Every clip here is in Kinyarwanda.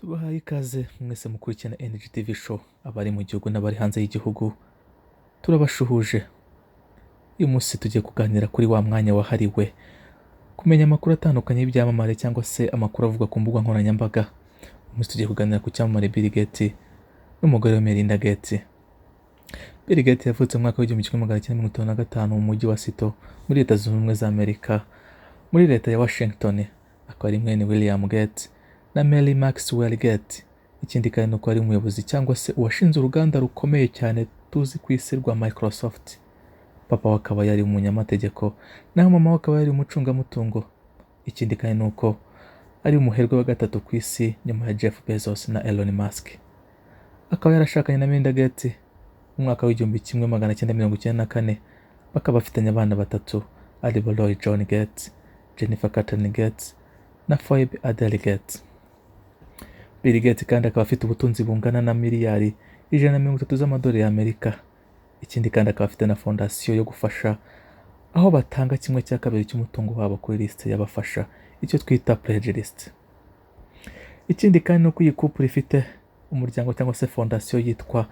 Tubahaye ikaze mwese mukurikirana Energy TV show, abari mu gihugu n'abari hanze y'igihugu turabashuhuje. Uyu munsi tugiye kuganira kuri wa mwanya wahariwe kumenya amakuru atandukanye y'ibyamamare cyangwa se amakuru avuga ku mbuga nkoranyambaga. Uyu munsi tugiye kuganira ku cyamamare Bill Gates n'umugore we Melinda Gates. Bill Gates yavutse mu mwaka w'1955 mu mujyi wa Seattle muri Leta Zunze Ubumwe za Amerika, muri leta ya Washington. Akaba ari mwene William Gates na Mary Maxwell Gates. Ikindi kandi nuko ari umuyobozi cyangwa se uwashinze uruganda rukomeye cyane tuzi ku isi rwa Microsoft. Papa we akaba yari umunyamategeko naho mama we akaba yari umucungamutungo. Ikindi kandi nuko ari umuherwe wa gatatu ku isi nyuma ya Jeff Bezos na Elon Musk. Akaba yarashakanye na Melinda Gates mu mwaka w'1994, bakaba bafitanye abana batatu aribo Roy John Gates, Jennifer Catherine Gates na Phoebe Adele Gates. Bill Gates kandi akaba afite ubutunzi bungana na miliyari 130 z'amadolari y'Amerika. Ikindi kandi akaba afite na fondasiyo yo gufasha, aho batanga 1/2 cy'umutungo wabo kuri liste y'abafasha, icyo twita pledge list. Ikindi kandi nuko iyi couple ifite umuryango cyangwa se fondasiyo yitwa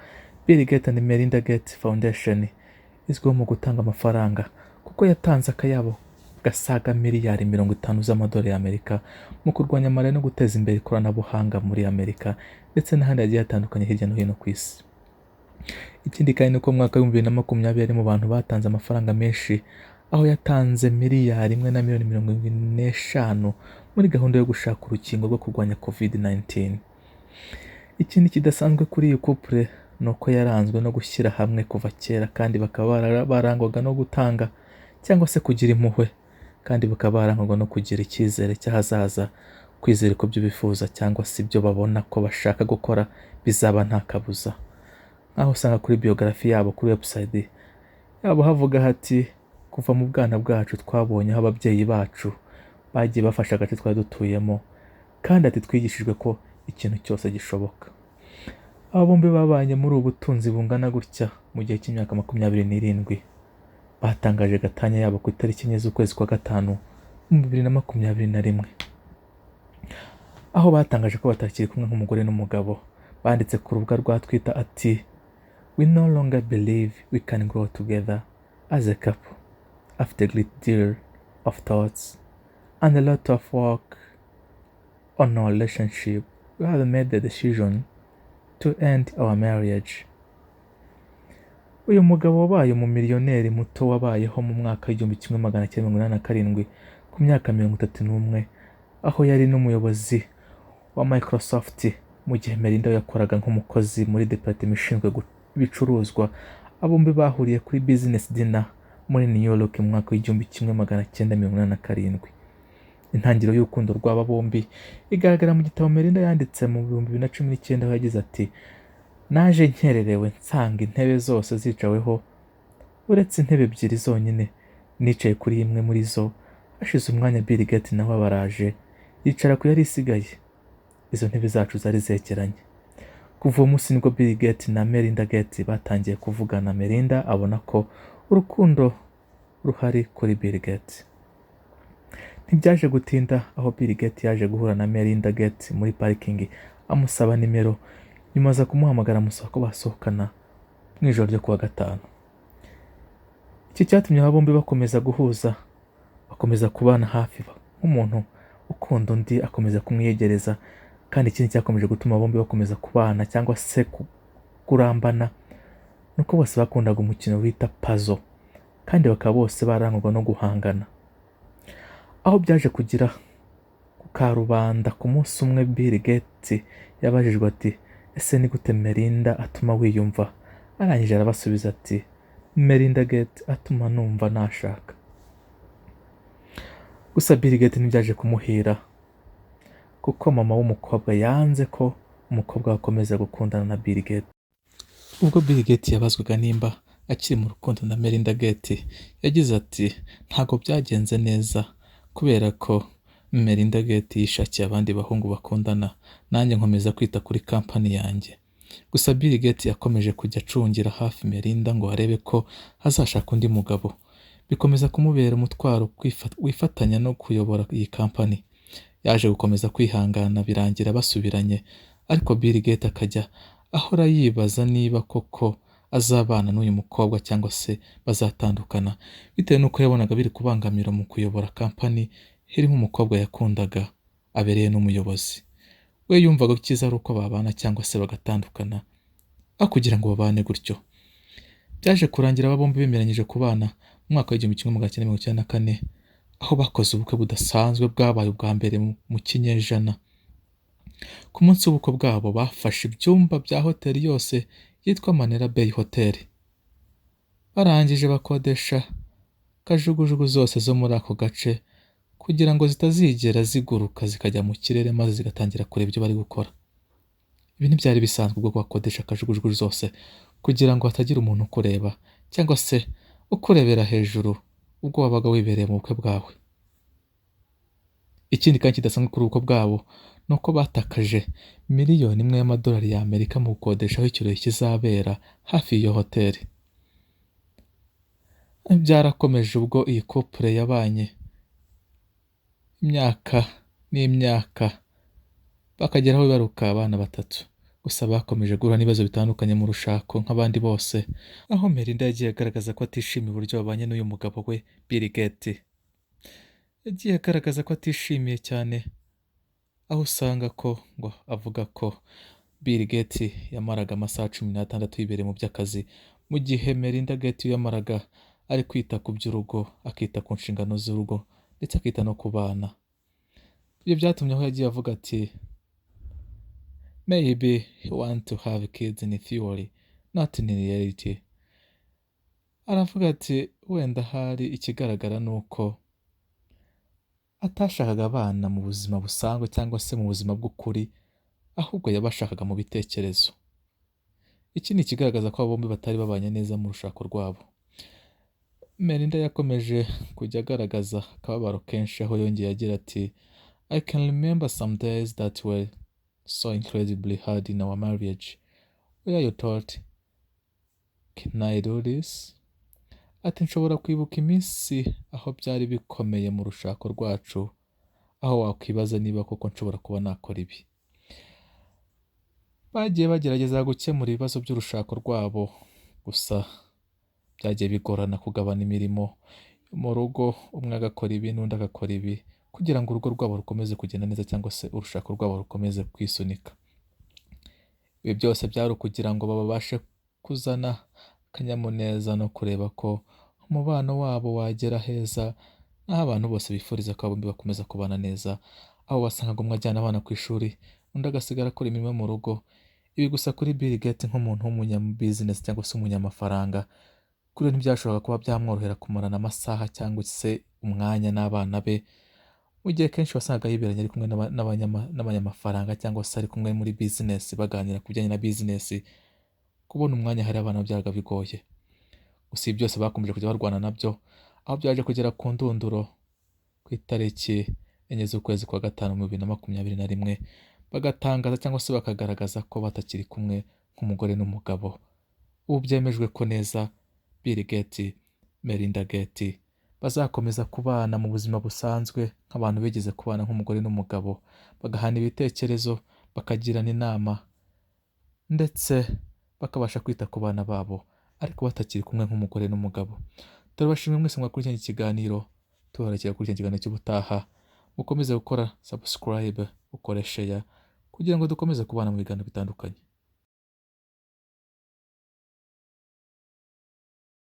Bill Gates and Melinda Gates Foundation, izwiho mu gutanga amafaranga kuko yatanze akayabo gasaga miliyari 50 z'amadolari y'Amerika mu kurwanya amarira no guteza imbere ikoranabuhanga muri Amerika ndetse n'ahandi hagiye hatandukanye hirya no hino ku isi. Ikindi kandi nuko mu mwaka w'2020 ari mu bantu batanze amafaranga menshi, aho yatanze miliyari 1,75 muri gahunda yo gushaka urukingo rwo kurwanya COVID-19. Ikindi kidasanzwe kuri iyi couple nuko yaranzwe no gushyira hamwe kuva kera, kandi bakaba barangwaga no gutanga cyangwa se kugira impuhwe, kandi bakaba barangwaga no kugira icyizere cy'ahazaza, kwizera ko byo bifuza cyangwa se ibyo babona ko bashaka gukora bizaba nta kabuza. Aho usanga kuri biography yabo kuri website yabo havuga hati, kuva mu bwana bwacu twabonye aho ababyeyi bacu bagiye bafasha agace twari dutuyemo, kandi ati twigishijwe ko ikintu cyose gishoboka. Aba bombi babanye muri ubu butunzi bungana gutya mu gihe cy'imyaka 27. Batangaje gatanya yabo ku itariki 9 z'ukwezi kwa gatanu mu 2021, aho batangaje ko batakiri kumwe nk'umugore n'umugabo. Banditse ku rubuga rwa Twitter ati, "We no longer believe we can grow together as a couple. After a great deal of thoughts and a lot of work on our relationship, we have made the decision to end our marriage." Uyu mugabo wabaye umumiliyoneri muto wabayeho mu mwaka w'1987 ku myaka 31, aho yari n'umuyobozi wa Microsoft mu gihe Melinda yakoraga nk'umukozi muri department ishinzwe ibicuruzwa. Abombi bahuriye kuri business dinner muri New York mu mwaka w'1987. Intangiriro y'urukundo rw'aba bombi igaragara mu gitabo Melinda yanditse mu 2019, aho yagize ati, "Naje nkererewe nsanga intebe zose zicaweho uretse intebe 2 zonyine. Nicaye kuri imwe muri zo, hashize umwanya Bill Gates nawe baraje yicara ku yari isigaye. Izo ntebe zacu zari zegeranye." Kuva uwo munsi nibwo Bill Gates na Melinda Gates batangiye kuvugana. Melinda abona ko urukundo ruhari kuri Bill Gates. Ntibyaje gutinda aho Bill Gates yaje guhura na Melinda Gates muri parking amusaba nimero, nyuma aza kumuhamagara amusaba ko basohokana mu ijoro ryo kuwa gatanu. Iki cyatumye aba bombi bakomeza guhuza, bakomeza kubana hafi nk'umuntu ukunda undi, akomeza kumwiyegereza. Kandi ikindi cyakomeje gutuma bombi bakomeza kubana cyangwa se kurambana nuko bose bakundaga umukino wita puzzle, kandi bakaba bose barangwaga no guhangana. Aho byaje kugira ku karubanda ku munsi umwe, Bill Gates yabajijwe ati, "Ese ni gute Melinda atuma wiyumva?" Arangije arabasubiza ati, "Melinda Gates atuma numva nashaka." Gusa Bill Gates ntibyaje kumuhira, kuko mama w'umukobwa yanze ko umukobwa akomeza gukundana na Bill Gates. Ubwo Bill Gates yabazwaga nimba akiri mu rukundo na Melinda Gates, yagize ati, "Ntago byagenze neza kubera ko Melinda Gates yishakiye abandi bahungu bakundana, nanjye nkomeza kwita kuri company yanjye." Gusa Bill Gates yakomeje kujya acungira hafi Melinda ngo arebe ko azashaka undi mugabo. Bikomeza kumubera umutwaro wifatanya no kuyobora iyi company. Yaje gukomeza kwihangana birangira basubiranye, ariko Bill Gates akajya ahora yibaza niba koko azabana n'uyu mukobwa cyangwa se bazatandukana, bitewe n'uko yabonaga biri kubangamira mu kuyobora kampani irimo umukobwa yakundaga abereye n'umuyobozi. We yumvaga ko icyiza ari uko babana cyangwa se bagatandukana, aho kugira ngo babane gutyo. Byaje kurangira aba bombi bemeranyije kubana mu mwaka w'1994, aho bakoze ubukwe budasanzwe bwabaye ubwa mbere mu kinyejana. Ku munsi w'ubukwe bwabo bafashe ibyumba bya hoteli yose yitwa Manera Bay Hotel. Barangije bakodesha kajugujugu zose zo muri ako gace kugira ngo zitazigera ziguruka zikajya mu kirere maze zigatangira kureba ibyo bari gukora. Ibi ntibyari bisanzwe ubwo bakodesha kajugujugu zose kugira ngo hatagira umuntu ukureba cyangwa se ukurebera hejuru ubwo wabaga wibereye mu bukwe bwawe. Ikindi kandi kidasanzwe kuri ubukwe bwabo ni uko batakaje $1,000,000 y'amadolari y'Amerika mu gukodesha aho ikirori kizabera hafi y'iyo hoteli. Byarakomeje ubwo iyi couple yabanye imyaka n'imyaka bakageraho bibaruka abana 3. Gusa bakomeje guhura n'ibibazo bitandukanye mu rushako nk'abandi bose, aho Melinda yagiye agaragaza ko atishimiye uburyo babanye n'uyu mugabo we Bill Gates. Yagiye agaragaza ko atishimiye cyane, aho usanga ko ngo avuga ko Bill Gates yamaraga amasaha 16 yibereye mu by'akazi, mu gihe Melinda Gates yamaraga ari kwita ku by'urugo, akita ku nshingano z'urugo ndetse akita no ku bana. Ibyo byatumye aho yagiye avuga ati maybe he want to have kids in theory, not in reality. Aravuga ati wenda hari ikigaragara ni uko atashakaga abana mu buzima busanzwe cyangwa se mu buzima bw'ukuri, ahubwo yabashakaga mu bitekerezo. Iki ni ikigaragaza ko abo bombi batari babanye neza mu rushako rwabo. Melinda yakomeje kujya agaragaza akababaro kenshi, aho yongeye agira ati I can remember some days that were so incredibly hard in our marriage, where you thought, can I do this? Ati nshobora kwibuka iminsi aho byari bikomeye mu rushako rwacu, aho wakwibaza niba koko nshobora kuba nakora ibi. Bagiye bagerageza gukemura ibibazo by'urushako rwabo, gusa byagiye bigorana kugabana imirimo mu rugo, umwe agakora ibi n'undi agakora ibi, kugira ngo urugo rwabo rukomeze kugenda neza cyangwa se urushako rwabo rukomeze kwisunika. Ibi byose byari ukugira ngo babashe kuzana akanyamuneza no kureba ko umubano wabo wagera heza, naho abantu bose bifuriza ko bombi bakomeza kubana neza, aho wasangaga umwe ajyana abana ku ishuri undi agasigara akora imirimo mu rugo. Ibi gusa kuri Bill Gates nk'umuntu w'umunyabusiness cyangwa se umunyamafaranga, kuri we ntibyashoboraga kuba byamworohera kumarana amasaha cyangwa se umwanya n'abana be, mu gihe kenshi wasangaga yiberanye ari kumwe n'abanyamafaranga cyangwa se ari kumwe muri business baganira ku bijyanye na business. Kubona umwanya hari abana byaga bigoye. Gusa ibi byose bakomeje kujya barwana nabyo, aho byaje kugera ku ndunduro ku itariki 4 z'ukwezi kwa 5 mu 2021, bagatangaza cyangwa se bakagaragaza ko batakiri kumwe nk'umugore n'umugabo. Ubu byemejwe ko neza Bill Gates, Melinda Gates bazakomeza kubana mu buzima busanzwe nk'abantu bigeze kubana nk'umugore n'umugabo, bagahana ibitekerezo, bakagirana inama ndetse bakabasha kwita ku bana babo, ariko batakiri kumwe nk'umugore n'umugabo. Turabashimira mwese mwakurikiranye ikiganiro, tubarekera kuri iki kiganiro cy'ubutaha. Mukomeze gukora subscribe, ukore share kugira ngo dukomeze kubana mu biganiro bitandukanye.